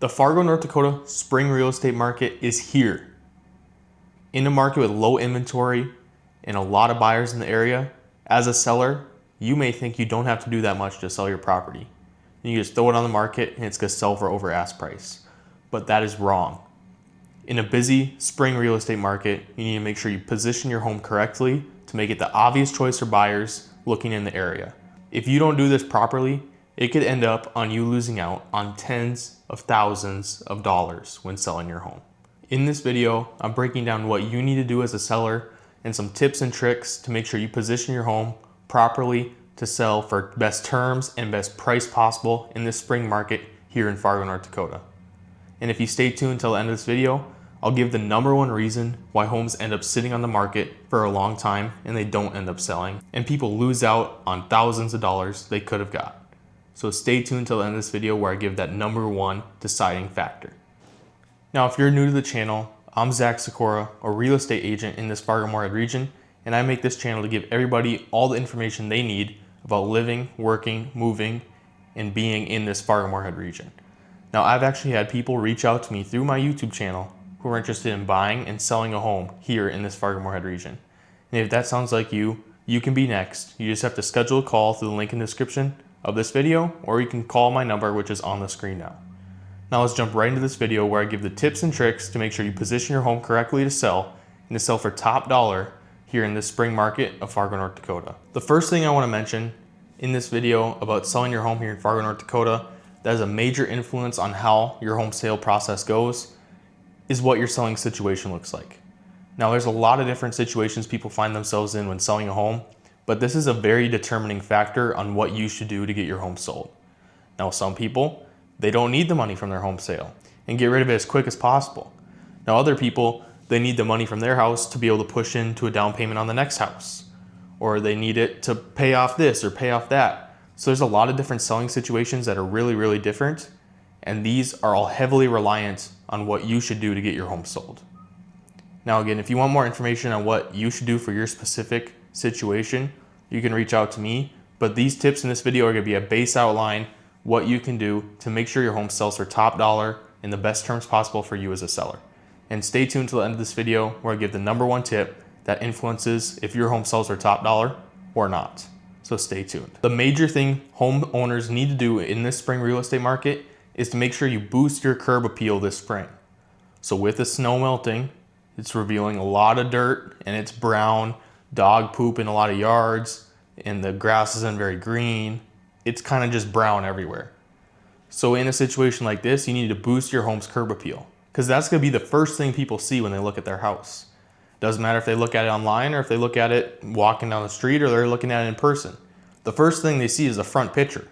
The Fargo, North Dakota spring real estate market is here. In a market with low inventory and a lot of buyers in the area, as a seller, you may think you don't have to do that much to sell your property. You just throw it on the market and it's going to sell for over ask price. But that is wrong. In a busy spring real estate market, you need to make sure you position your home correctly to make it the obvious choice for buyers looking in the area. If you don't do this properly, it could end up on you losing out on tens of thousands of dollars when selling your home. In this video, I'm breaking down what you need to do as a seller and some tips and tricks to make sure you position your home properly to sell for best terms and best price possible in this spring market here in Fargo, North Dakota. And if you stay tuned until the end of this video, I'll give the #1 reason why homes end up sitting on the market for a long time and they don't end up selling, and people lose out on thousands of dollars they could have got. So stay tuned until the end of this video where I give that #1 deciding factor. Now, if you're new to the channel, I'm Sykora, a real estate agent in this Fargo-Moorhead region, and I make this channel to give everybody all the information they need about living, working, moving, and being in this Fargo-Moorhead region. Now, I've actually had people reach out to me through my YouTube channel who are interested in buying and selling a home here in this Fargo-Moorhead region. And if that sounds like you, you can be next. You just have to schedule a call through the link in the description of this video, or you can call my number, which is on the screen now. Now let's jump right into this video where I give the tips and tricks to make sure you position your home correctly to sell and to sell for top dollar here in this spring market of Fargo, North Dakota. The first thing I want to mention in this video about selling your home here in Fargo, North Dakota, that has a major influence on how your home sale process goes, is what your selling situation looks like. Now, there's a lot of different situations people find themselves in when selling a home, but this is a very determining factor on what you should do to get your home sold. Now, some people, they don't need the money from their home sale and get rid of it as quick as possible. Now, other people, they need the money from their house to be able to push into a down payment on the next house, or they need it to pay off this or pay off that. So there's a lot of different selling situations that are really, really different, and these are all heavily reliant on what you should do to get your home sold. Now, again, if you want more information on what you should do for your specific situation, you can reach out to me, but these tips in this video are going to be a base outline what you can do to make sure your home sells for top dollar in the best terms possible for you as a seller. And stay tuned till the end of this video where I give the #1 tip that influences if your home sells for top dollar or not. So stay tuned. The major thing homeowners need to do in this spring real estate market is to make sure you boost your curb appeal this spring. So with the snow melting, it's revealing a lot of dirt and it's brown, dog poop in a lot of yards, and the grass isn't very green. It's kind of just brown everywhere. So in a situation like this, you need to boost your home's curb appeal, because that's going to be the first thing people see when they look at their house. Doesn't matter if they look at it online or if they look at it walking down the street or they're looking at it in person. The first thing they see is the front picture.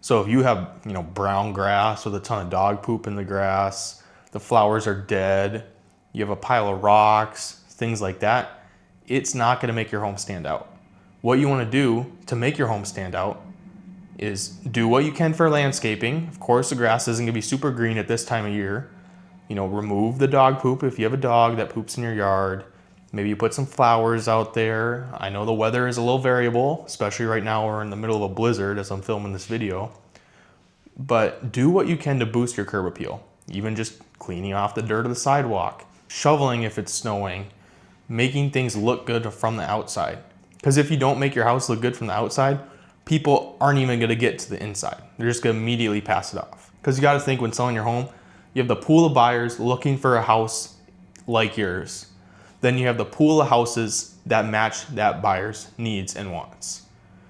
So if you have, brown grass with a ton of dog poop in the grass, the flowers are dead, you have a pile of rocks, things like that, it's not going to make your home stand out. What you want to do to make your home stand out is do what you can for landscaping. Of course, the grass isn't going to be super green at this time of year. Remove the dog poop if you have a dog that poops in your yard. Maybe you put some flowers out there. I know the weather is a little variable, especially right now we're in the middle of a blizzard as I'm filming this video. But do what you can to boost your curb appeal. Even just cleaning off the dirt of the sidewalk, shoveling if it's snowing, making things look good from the outside. Because if you don't make your house look good from the outside, people aren't even going to get to the inside. They're just going to immediately pass it off. Because you got to think, when selling your home, you have the pool of buyers looking for a house like yours. Then you have the pool of houses that match that buyer's needs and wants.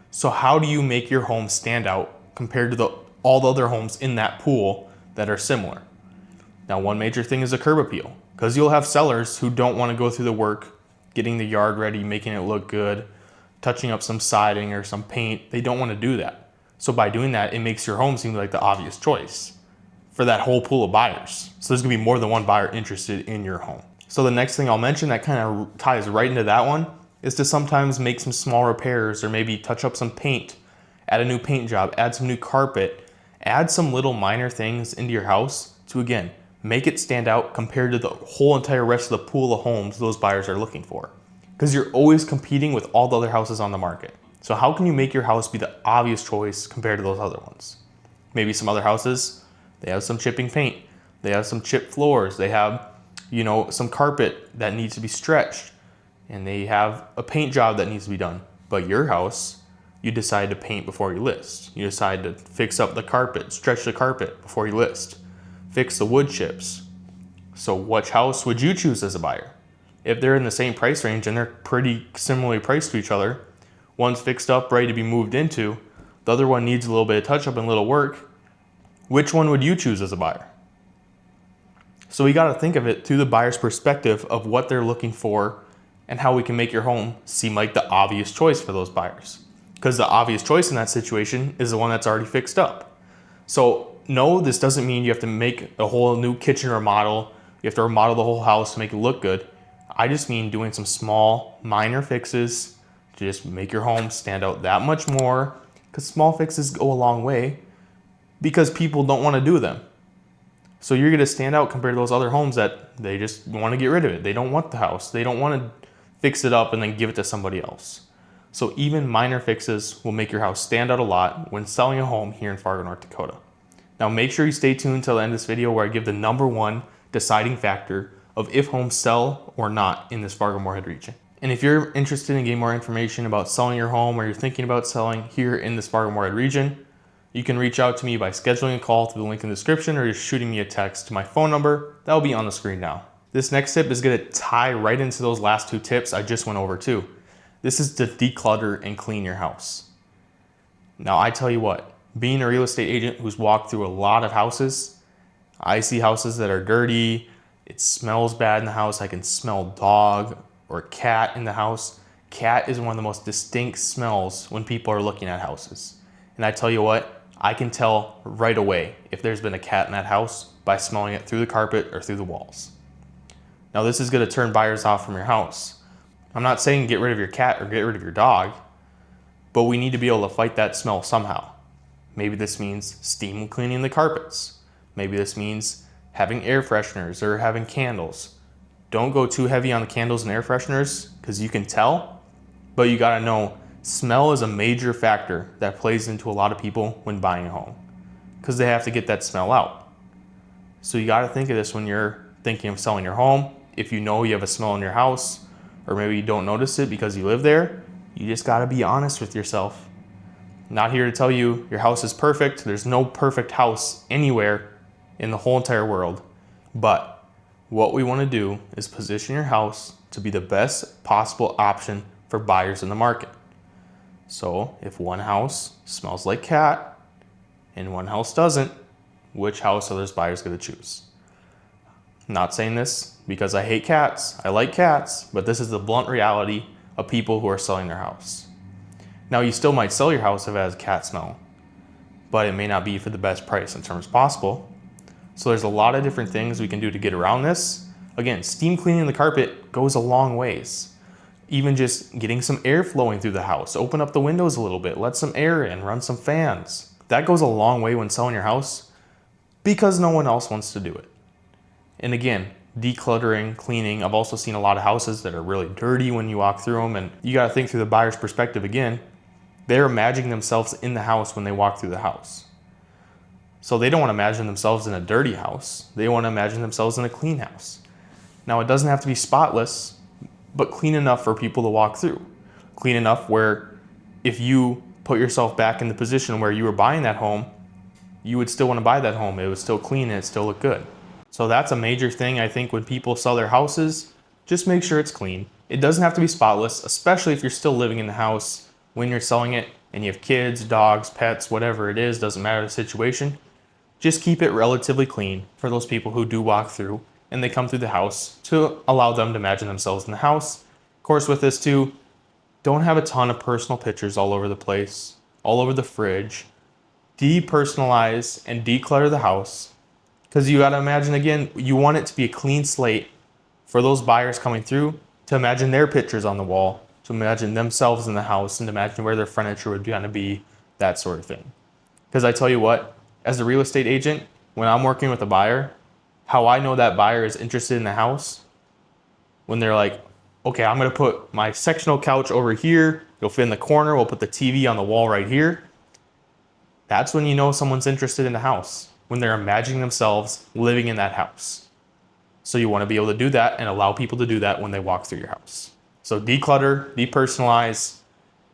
So how do you make your home stand out compared to all the other homes in that pool that are similar? Now, one major thing is the curb appeal, because you'll have sellers who don't want to go through the work, getting the yard ready, making it look good, touching up some siding or some paint. They don't want to do that. So by doing that, it makes your home seem like the obvious choice for that whole pool of buyers. So there's gonna be more than one buyer interested in your home. So the next thing I'll mention that kind of ties right into that one is to sometimes make some small repairs, or maybe touch up some paint, add a new paint job, add some new carpet, add some little minor things into your house to, again, make it stand out compared to the whole entire rest of the pool of homes those buyers are looking for. Because you're always competing with all the other houses on the market. So how can you make your house be the obvious choice compared to those other ones? Maybe some other houses They have some chipping paint. They have some chipped floors. They have, some carpet that needs to be stretched. And they have a paint job that needs to be done. But your house, you decide to paint before you list. You decide to fix up the carpet, stretch the carpet before you list, fix the wood chips. So which house would you choose as a buyer? If they're in the same price range and they're pretty similarly priced to each other, one's fixed up, ready to be moved into, the other one needs a little bit of touch up and a little work, which one would you choose as a buyer? So we got to think of it through the buyer's perspective of what they're looking for and how we can make your home seem like the obvious choice for those buyers. Because the obvious choice in that situation is the one that's already fixed up. So no, this doesn't mean you have to make a whole new kitchen remodel. You have to remodel the whole house to make it look good. I just mean doing some small, minor fixes to just make your home stand out that much more. Because small fixes go a long way because people don't want to do them. So you're going to stand out compared to those other homes that they just want to get rid of it. They don't want the house. They don't want to fix it up and then give it to somebody else. So even minor fixes will make your house stand out a lot when selling a home here in Fargo, North Dakota. Now make sure you stay tuned till the end of this video where I give the #1 deciding factor of if homes sell or not in this Fargo-Moorhead region. And if you're interested in getting more information about selling your home or you're thinking about selling here in this Fargo-Moorhead region, you can reach out to me by scheduling a call through the link in the description or just shooting me a text to my phone number. That will be on the screen now. This next tip is going to tie right into those last 2 tips I just went over too. This is to declutter and clean your house. Now I tell you what, being a real estate agent who's walked through a lot of houses, I see houses that are dirty, it smells bad in the house, I can smell dog or cat in the house. Cat is one of the most distinct smells when people are looking at houses. And I tell you what, I can tell right away if there's been a cat in that house by smelling it through the carpet or through the walls. Now this is going to turn buyers off from your house. I'm not saying get rid of your cat or get rid of your dog, but we need to be able to fight that smell somehow. Maybe this means steam cleaning the carpets. Maybe this means having air fresheners or having candles. Don't go too heavy on the candles and air fresheners because you can tell, but you got to know smell is a major factor that plays into a lot of people when buying a home because they have to get that smell out. So you got to think of this when you're thinking of selling your home. If you know you have a smell in your house, or maybe you don't notice it because you live there, you just got to be honest with yourself. I'm not here to tell you your house is perfect. There's no perfect house anywhere in the whole entire world. But what we want to do is position your house to be the best possible option for buyers in the market. So if one house smells like cat and one house doesn't, which house are those buyers going to choose? I'm not saying this because I hate cats. I like cats, but this is the blunt reality of people who are selling their house. Now you still might sell your house if it has cat smell, but it may not be for the best price in terms possible. So there's a lot of different things we can do to get around this. Again, steam cleaning the carpet goes a long ways. Even just getting some air flowing through the house, open up the windows a little bit, let some air in, run some fans. That goes a long way when selling your house because no one else wants to do it. And again, decluttering, cleaning. I've also seen a lot of houses that are really dirty when you walk through them, and you got to think through the buyer's perspective again. They're imagining themselves in the house when they walk through the house. So they don't want to imagine themselves in a dirty house. They want to imagine themselves in a clean house. Now it doesn't have to be spotless, but clean enough for people to walk through. Clean enough where if you put yourself back in the position where you were buying that home, you would still want to buy that home. It would still clean and it still look good. So that's a major thing I think when people sell their houses, just make sure it's clean. It doesn't have to be spotless, especially if you're still living in the house when you're selling it and you have kids, dogs, pets, whatever it is, doesn't matter the situation. Just keep it relatively clean for those people who do walk through and they come through the house to allow them to imagine themselves in the house. Of course, with this too, don't have a ton of personal pictures all over the place, all over the fridge. Depersonalize and declutter the house. Because you got to imagine, again, you want it to be a clean slate for those buyers coming through to imagine their pictures on the wall, to imagine themselves in the house, and to imagine where their furniture would be going to be, that sort of thing. Because I tell you what, as a real estate agent, when I'm working with a buyer, how I know that buyer is interested in the house, when they're like, okay, I'm going to put my sectional couch over here, it'll fit in the corner, we'll put the TV on the wall right here. That's when you know someone's interested in the house. when they're imagining themselves living in that house. So you want to be able to do that and allow people to do that when they walk through your house. So declutter, depersonalize,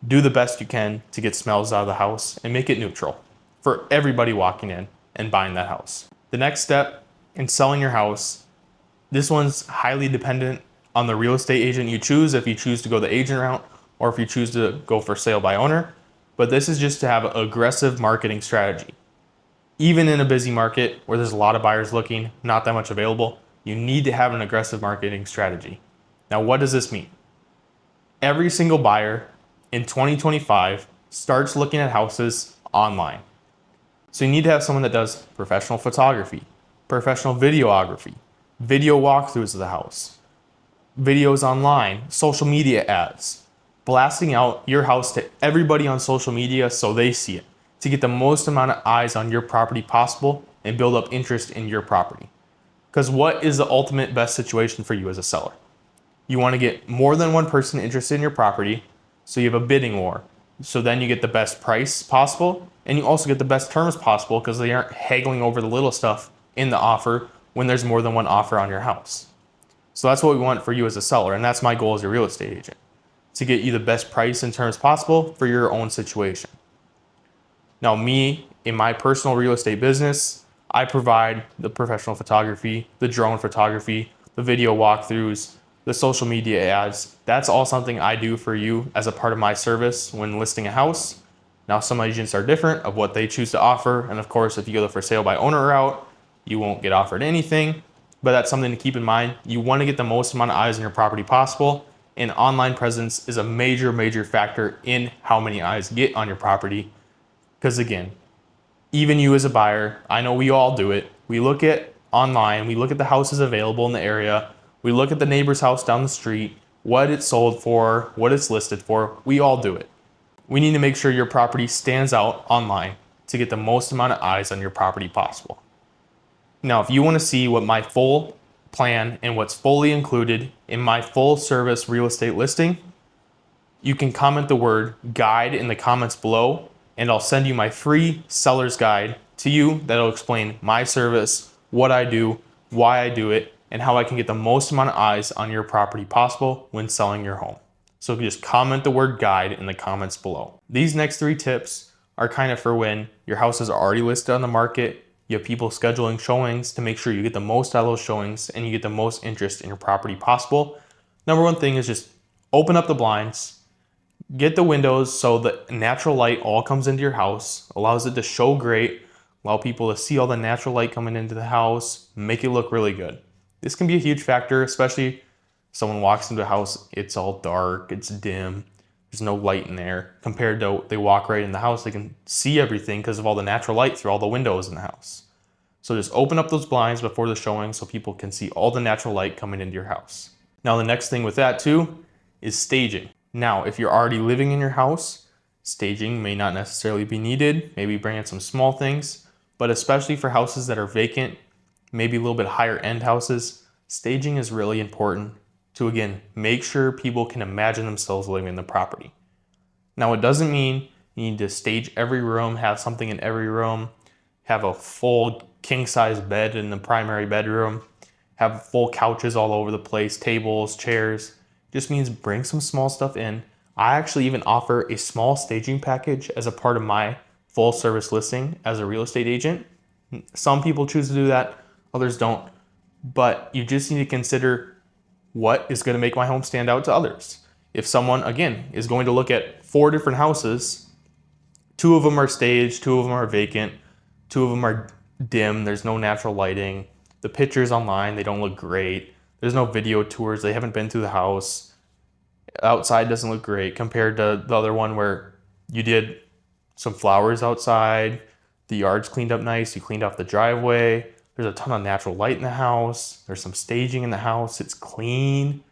do the best you can to get smells out of the house and make it neutral for everybody walking in and buying that house. The next step in selling your house, this one's highly dependent on the real estate agent you choose, if you choose to go the agent route or if you choose to go for sale by owner. But this is just to have an aggressive marketing strategy. Even in a busy market where there's a lot of buyers looking, not that much available, you need to have an aggressive marketing strategy. Now, what does this mean? Every single buyer in 2025 starts looking at houses online. So you need to have someone that does professional photography, professional videography, video walkthroughs of the house, videos online, social media ads, blasting out your house to everybody on social media so they see it, to get the most amount of eyes on your property possible and build up interest in your property. Because what is the ultimate best situation for you as a seller? You want to get more than one person interested in your property, so you have a bidding war. So then you get the best price possible, and you also get the best terms possible because they aren't haggling over the little stuff in the offer when there's more than one offer on your house. So that's what we want for you as a seller, and that's my goal as a real estate agent, to get you the best price and terms possible for your own situation. Now, me, in my personal real estate business, I provide the professional photography, the drone photography, the video walkthroughs, the social media ads. That's all something I do for you as a part of my service when listing a house. Now, some agents are different of what they choose to offer. And of course, if you go the for sale by owner route, you won't get offered anything, but that's something to keep in mind. You want to get the most amount of eyes on your property possible. And online presence is a major, major factor in how many eyes get on your property. Because again, even you as a buyer, I know we all do it. We look at online, we look at the houses available in the area. We look at the neighbor's house down the street, what it's sold for, what it's listed for. We all do it. We need to make sure your property stands out online to get the most amount of eyes on your property possible. Now, if you want to see what my full plan and what's fully included in my full service real estate listing, you can comment the word guide in the comments below, and I'll send you my free seller's guide to you that'll explain my service, what I do, why I do it, and how I can get the most amount of eyes on your property possible when selling your home. So just comment the word guide in the comments below. These next 3 tips are kind of for when your house is already listed on the market, you have people scheduling showings to make sure you get the most out of those showings and you get the most interest in your property possible. Number 1 thing is just open up the blinds, get the windows so the natural light all comes into your house, allows it to show great, allow people to see all the natural light coming into the house, make it look really good. This can be a huge factor, especially if someone walks into a house, it's all dark, it's dim, there's no light in there. Compared to they walk right in the house, they can see everything because of all the natural light through all the windows in the house. So just open up those blinds before the showing so people can see all the natural light coming into your house. Now the next thing with that too is staging. Now, if you're already living in your house, staging may not necessarily be needed. Maybe bring in some small things, but especially for houses that are vacant, maybe a little bit higher end houses, staging is really important to, again, make sure people can imagine themselves living in the property. Now, it doesn't mean you need to stage every room, have something in every room, have a full king-size bed in the primary bedroom, have full couches all over the place, tables, chairs. It just means bring some small stuff in. I actually even offer a small staging package as a part of my full service listing as a real estate agent. Some people choose to do that, others don't. But you just need to consider what is going to make my home stand out to others. If someone, again, is going to look at 4 different houses, 2 of them are staged, 2 of them are vacant, 2 of them are dim, there's no natural lighting, the pictures online, they don't look great, there's no video tours, they haven't been through the house, outside doesn't look great compared to the other one where you did some flowers outside, the yard's cleaned up nice, you cleaned off the driveway, there's a ton of natural light in the house, there's some staging in the house, it's clean.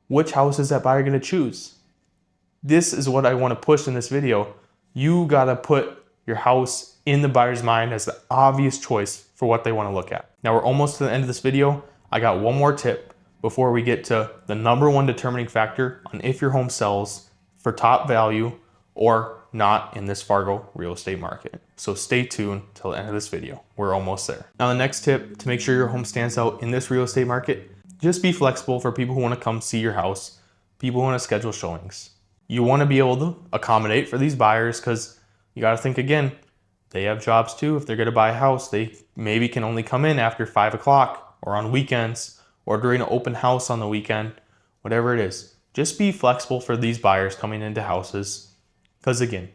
Which house is that buyer going to choose? This is what I want to push in this video. You got to put your house in the buyer's mind as the obvious choice for what they want to look at. Now we're almost to the end of this video. I got one more tip before we get to the number 1 determining factor on if your home sells for top value or not in this Fargo real estate market. So stay tuned till the end of this video. We're almost there. Now, the next tip to make sure your home stands out in this real estate market, just be flexible for people who want to come see your house, people who want to schedule showings. You want to be able to accommodate for these buyers because you got to think again, they have jobs too. If they're going to buy a house, they maybe can only come in after 5 o'clock or on weekends or during an open house on the weekend, whatever it is. Just be flexible for these buyers coming into houses because again,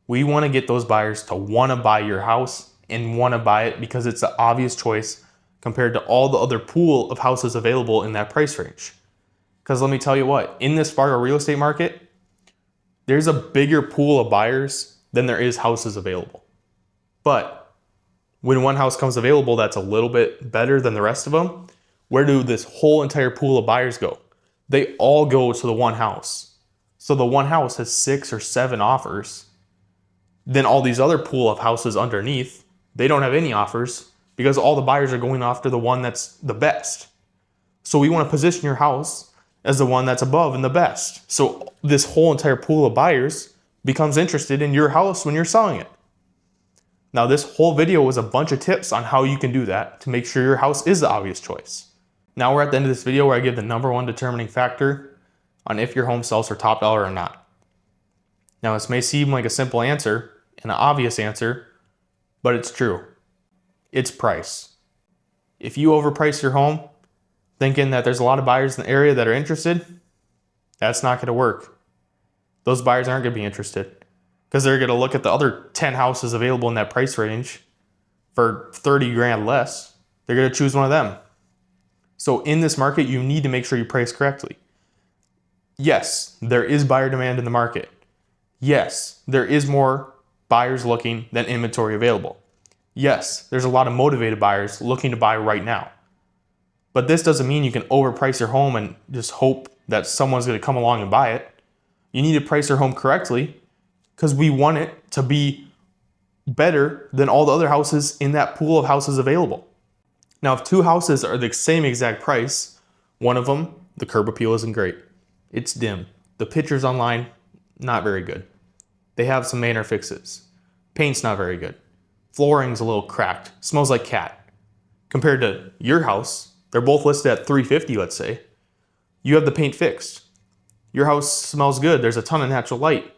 we want to get those buyers to want to buy your house and want to buy it because it's the obvious choice compared to all the other pool of houses available in that price range. Because let me tell you what, in this Fargo real estate market, there's a bigger pool of buyers than there is houses available. But when one house comes available that's a little bit better than the rest of them, where do this whole entire pool of buyers go? They all go to the one house. So the one house has 6 or 7 offers. Then all these other pool of houses underneath, they don't have any offers because all the buyers are going after the one that's the best. So we want to position your house as the one that's above and the best. So this whole entire pool of buyers becomes interested in your house when you're selling it. Now, this whole video was a bunch of tips on how you can do that to make sure your house is the obvious choice. Now we're at the end of this video where I give the #1 determining factor on if your home sells for top dollar or not. Now, this may seem like a simple answer and an obvious answer, but it's true. It's price. If you overprice your home, thinking that there's a lot of buyers in the area that are interested, that's not going to work. Those buyers aren't going to be interested because they're going to look at the other 10 houses available in that price range for 30 grand less. They're going to choose one of them. So in this market, you need to make sure you price correctly. Yes, there is buyer demand in the market. Yes, there is more buyers looking than inventory available. Yes, there's a lot of motivated buyers looking to buy right now. But this doesn't mean you can overprice your home and just hope that someone's going to come along and buy it. You need to price your home correctly because we want it to be better than all the other houses in that pool of houses available. Now, if 2 houses are the same exact price, one of them, the curb appeal isn't great. It's dim. The pictures online, not very good. They have some minor fixes. Paint's not very good. Flooring's a little cracked. Smells like cat. Compared to your house, they're both listed at $350, let's say. You have the paint fixed. Your house smells good. There's a ton of natural light.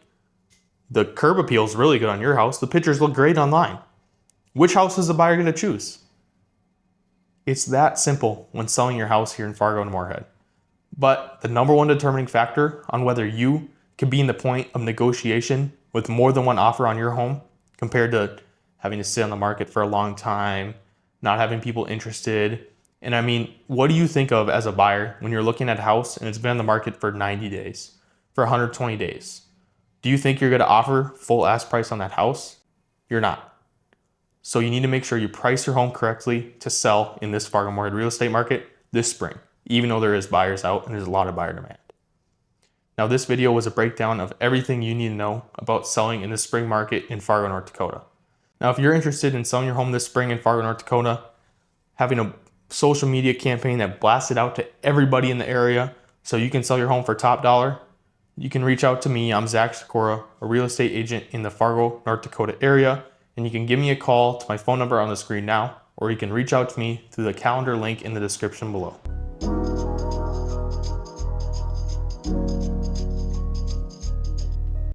The curb appeal is really good on your house. The pictures look great online. Which house is the buyer going to choose? It's that simple when selling your house here in Fargo and Moorhead. But the #1 determining factor on whether you can be in the point of negotiation with more than one offer on your home compared to having to sit on the market for a long time, not having people interested. And I mean, what do you think of as a buyer when you're looking at a house and it's been on the market for 90 days, for 120 days? Do you think you're going to offer full ask price on that house? You're not. So you need to make sure you price your home correctly to sell in this Fargo-Moorhead real estate market this spring, even though there is buyers out and there's a lot of buyer demand. Now, this video was a breakdown of everything you need to know about selling in the spring market in Fargo, North Dakota. Now, if you're interested in selling your home this spring in Fargo, North Dakota, having a social media campaign that blasts it out to everybody in the area so you can sell your home for top dollar, you can reach out to me. I'm Sykora, a real estate agent in the Fargo, North Dakota area, and you can give me a call to my phone number on the screen now, or you can reach out to me through the calendar link in the description below.